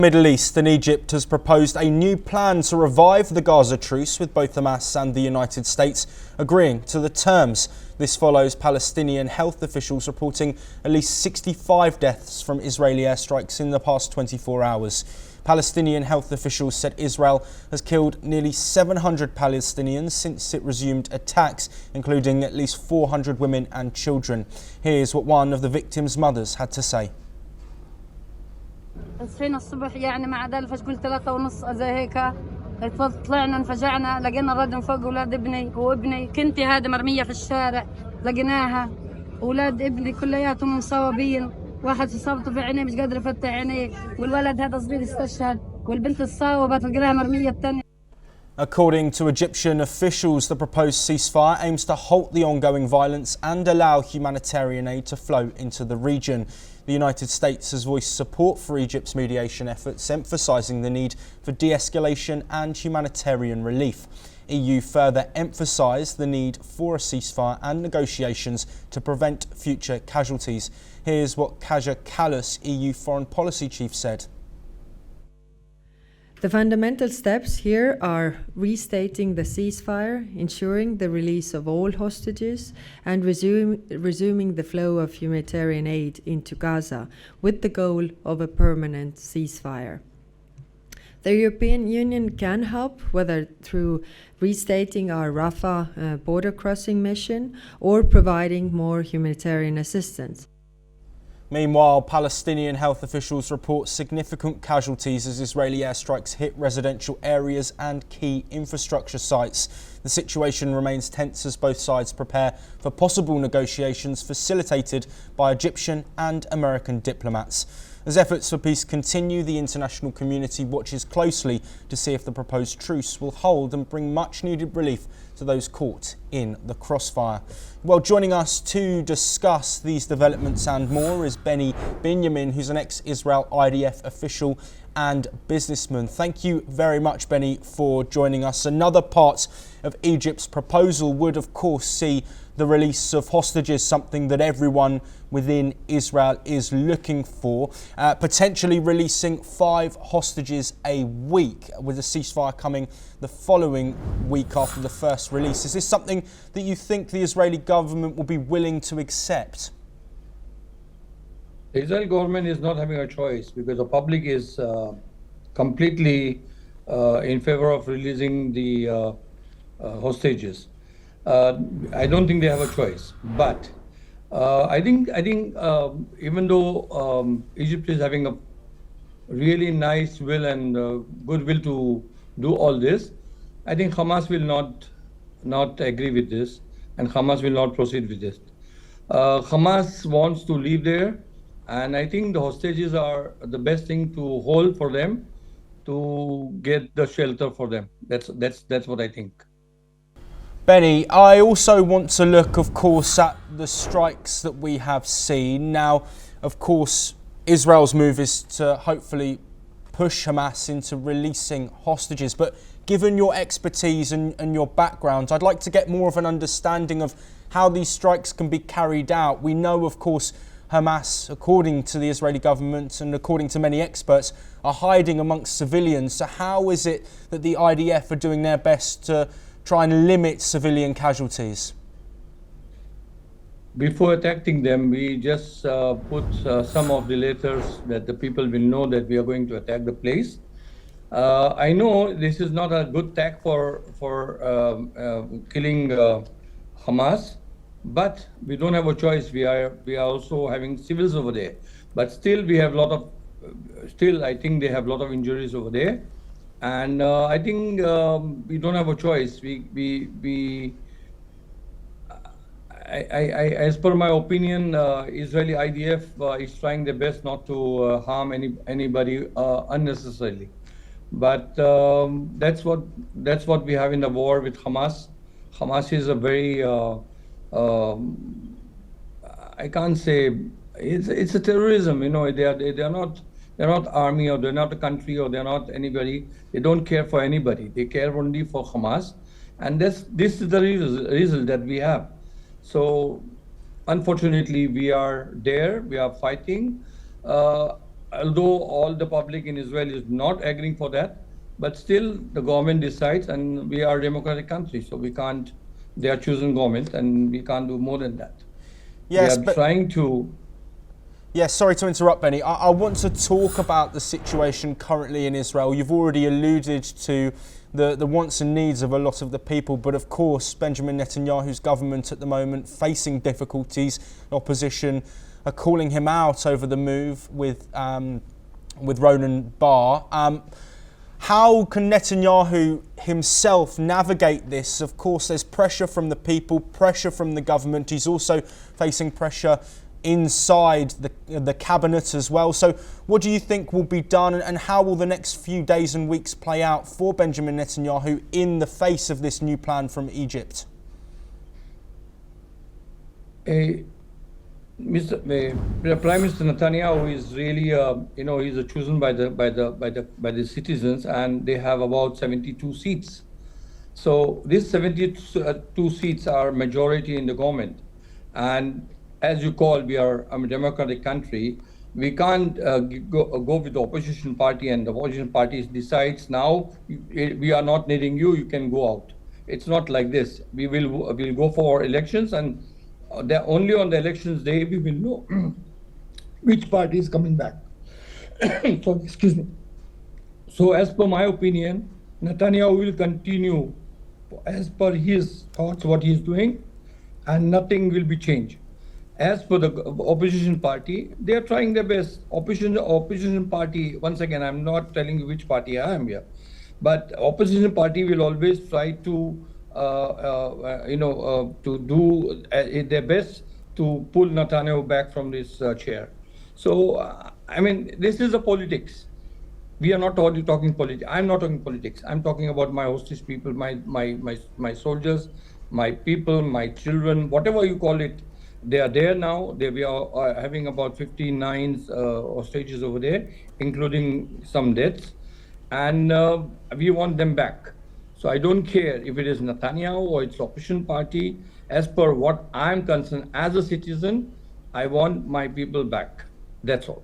Middle East and Egypt has proposed a new plan to revive the Gaza truce, with both Hamas and the United States agreeing to the terms. This follows Palestinian health officials reporting at least 65 deaths from Israeli airstrikes in the past 24 hours. Palestinian health officials said Israel has killed nearly 700 Palestinians since it resumed attacks, including at least 400 women and children. Here's what one of the victims' mothers had to say. صحينا الصبح يعني مع عدال فشكل 3:30 زي هيك طلعنا انفجعنا لقينا الرد من فوق اولاد ابني وابني كنتي هذه مرميه في الشارع لقيناها اولاد ابني كلياتهم مصابين واحد اصابته في عينيه مش قادر يفتح عينيه والولد هذا صغير استشهد والبنت اتصابت لقيناها مرميه الثانيه. According to Egyptian officials, the proposed ceasefire aims to halt the ongoing violence and allow humanitarian aid to flow into the region. The United States has voiced support for Egypt's mediation efforts, emphasising the need for de-escalation and humanitarian relief. EU further emphasised the need for a ceasefire and negotiations to prevent future casualties. Here's what Kaja Kallas, EU Foreign Policy Chief, said. The fundamental steps here are restating the ceasefire, ensuring the release of all hostages, and resuming the flow of humanitarian aid into Gaza, with the goal of a permanent ceasefire. The European Union can help, whether through restating our Rafah border crossing mission or providing more humanitarian assistance. Meanwhile, Palestinian health officials report significant casualties as Israeli airstrikes hit residential areas and key infrastructure sites. The situation remains tense as both sides prepare for possible negotiations facilitated by Egyptian and American diplomats. As efforts for peace continue, the international community watches closely to see if the proposed truce will hold and bring much needed relief to those caught in the crossfire. Well, joining us to discuss these developments and more is Benny Binyamin, who's an ex-Israel IDF official and businessman. Thank you very much, Benny, for joining us. Another part of Egypt's proposal would, of course, see the release of hostages, something that everyone within Israel is looking for, potentially releasing 5 hostages a week, with a ceasefire coming the following week after the first release. Is this something that you think the Israeli government will be willing to accept? The Israeli government is not having a choice because the public is completely in favor of releasing the hostages. I don't think they have a choice, but I think even though Egypt is having a really nice will and goodwill to do all this, I think Hamas will not agree with this, and Hamas will not proceed with this. Hamas wants to live there, and I think the hostages are the best thing to hold for them, to get the shelter for them. That's what I think. Benny, I also want to look, of course, at the strikes that we have seen. Now, of course, Israel's move is to hopefully push Hamas into releasing hostages. But given your expertise and your background, I'd like to get more of an understanding of how these strikes can be carried out. We know, of course, Hamas, according to the Israeli government and according to many experts, are hiding amongst civilians. So how is it that the IDF are doing their best to try and limit civilian casualties? Before attacking them, we just put some of the letters that the people will know that we are going to attack the place. I know this is not a good tack for killing Hamas, but we don't have a choice. We are also having civils over there, but still we have I think they have a lot of injuries over there. And I think we don't have a choice. As per my opinion, Israeli IDF is trying their best not to harm anybody unnecessarily. But that's what we have in the war with Hamas. Hamas is a very I can't say it's a terrorism. You know, they're not army, or they're not a country, or they're not anybody. They don't care for anybody. They care only for Hamas, and this is the result that we have. So, unfortunately, we are there. We are fighting. although all the public in Israel is not agreeing for that, but still the government decides, and we are a democratic country, so we can't, they are choosing government, and we can't do more than that. Yes, we are but trying to. yes, sorry to interrupt, Benny. I want to talk about the situation currently in Israel. You've already alluded to the wants and needs of a lot of the people, but of course Benjamin Netanyahu's government at the moment facing difficulties. Opposition are calling him out over the move with Ronan Bar. How can Netanyahu himself navigate this? Of course, there's pressure from the people, pressure from the government. He's also facing pressure inside the cabinet as well. So what do you think will be done, and how will the next few days and weeks play out for Benjamin Netanyahu in the face of this new plan from Egypt? Prime Minister Netanyahu is really, he's chosen by the citizens, and they have about 72 seats. So these 72 seats are majority in the government, and as you call, we are a democratic country. We can't go with the opposition party, and the opposition party decides now we are not needing you. You can go out. It's not like this. We'll go for elections, and only on the elections day we will know which party is coming back. So excuse me. So as per my opinion, Netanyahu will continue as per his thoughts what he is doing, and nothing will be changed. As for the opposition party, they are trying their best. Opposition party, once again, I'm not telling you which party I am here, but opposition party will always try to, to do their best to pull Netanyahu back from this chair. So, I mean, this is a politics. We are not only talking politics. I'm not talking politics. I'm talking about my hostage people, my soldiers, my people, my children, whatever you call it. They are there now. We are having about 59 hostages over there, including some deaths, and we want them back. So I don't care if it is Netanyahu or it's opposition party. As per what I'm concerned, as a citizen, I want my people back. That's all.